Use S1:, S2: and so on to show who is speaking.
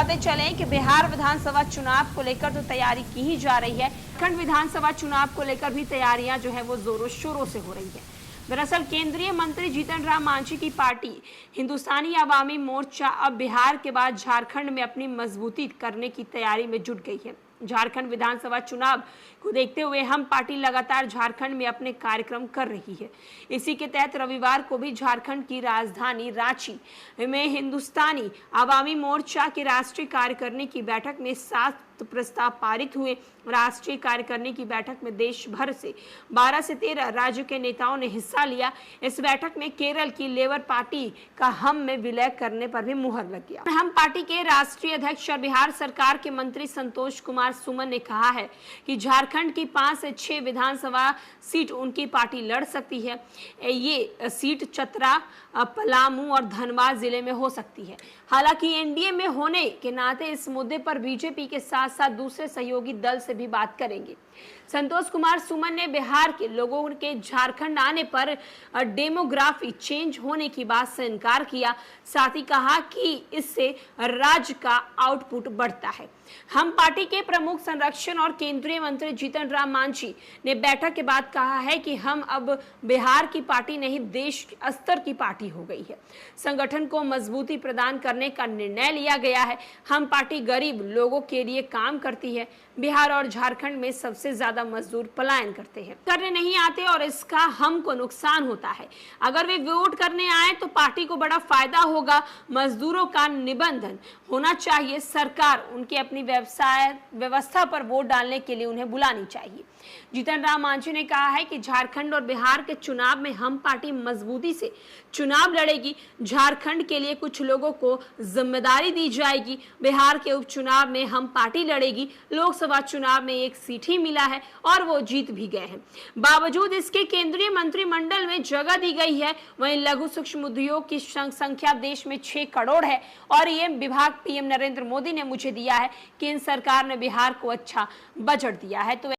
S1: बताते चलें कि बिहार विधानसभा चुनाव को लेकर तो तैयारी की ही जा रही है। झारखंड विधानसभा चुनाव को लेकर भी तैयारियां जो है वो जोरों शोरों से हो रही है। दरअसल केंद्रीय मंत्री जीतन राम मांझी की पार्टी हिंदुस्तानी अवामी मोर्चा अब बिहार के बाद झारखंड में अपनी मजबूती करने की तैयारी में जुट गई है। झारखंड विधानसभा चुनाव को देखते हुए हम पार्टी लगातार झारखंड में अपने कार्यक्रम कर रही है। इसी के तहत रविवार को भी झारखंड की राजधानी रांची में हिंदुस्तानी अवामी मोर्चा के राष्ट्रीय कार्यकारिणी की बैठक में 7 प्रस्ताव पारित हुए। राष्ट्रीय कार्यकारिणी की बैठक में देश भर से 12 से 13 राज्यों के नेताओं ने हिस्सा लिया। इस बैठक में केरल की लेबर पार्टी का हम में विलय करने पर भी मुहर लग गया। हम पार्टी के राष्ट्रीय अध्यक्ष और बिहार सरकार के मंत्री संतोष कुमार सुमन ने कहा है कि झारखंड की 5 से 6 विधानसभा सीट उनकी पार्टी लड़ सकती है। ये सीट चतरा, पलामू और धनबाद जिले में हो सकती है। हालांकि एनडीए में होने के नाते इस मुद्दे पर बीजेपी के साथ साथ दूसरे सहयोगी दल से भी बात करेंगे। संतोष कुमार सुमन ने बिहार के लोगों के झारखंड आने पर डेमोग्राफी चेंज होने की बात से इनकार किया। साथ ही कहा कि इससे राज्य का आउटपुट बढ़ता है। हम पार्टी के प्रमुख संरक्षण और केंद्रीय मंत्री जीतन राम मांझी ने बैठक के बाद कहा है कि हम अब बिहार की पार्टी नहीं, देश स्तर की पार्टी हो गई है। संगठन को मजबूती प्रदान करने का निर्णय लिया गया है। हम पार्टी गरीब लोगों के लिए काम करती है। बिहार और झारखंड में सबसे ज्यादा मजदूर पलायन करने नहीं आते और इसका हमको नुकसान होता है। अगर वे वोट करने आए तो पार्टी को बड़ा फायदा होगा। मजदूरों का निबंधन होना चाहिए। सरकार उनकी अपनी व्यवस्था पर वोट डालने के लिए उन्हें बुलानी चाहिए। जीतन राम मांझी ने कहा है कि झारखंड और बिहार के चुनाव में हम पार्टी मजबूती से चुनाव लड़ेगी। झारखंड के लिए कुछ लोगों को जिम्मेदारी दी जाएगी। बिहार के उपचुनाव में हम पार्टी लड़ेगी। लोकसभा चुनाव में 1 सीट ही मिला है और वो जीत भी गए हैं। बावजूद इसके केंद्रीय मंत्रिमंडल में जगह दी गई है। वहीं लघु सूक्ष्म उद्योग की संख्या देश में 6 करोड़ है और ये विभाग पीएम नरेंद्र मोदी ने मुझे दिया है। केंद्र सरकार ने बिहार को अच्छा बजट दिया है। तो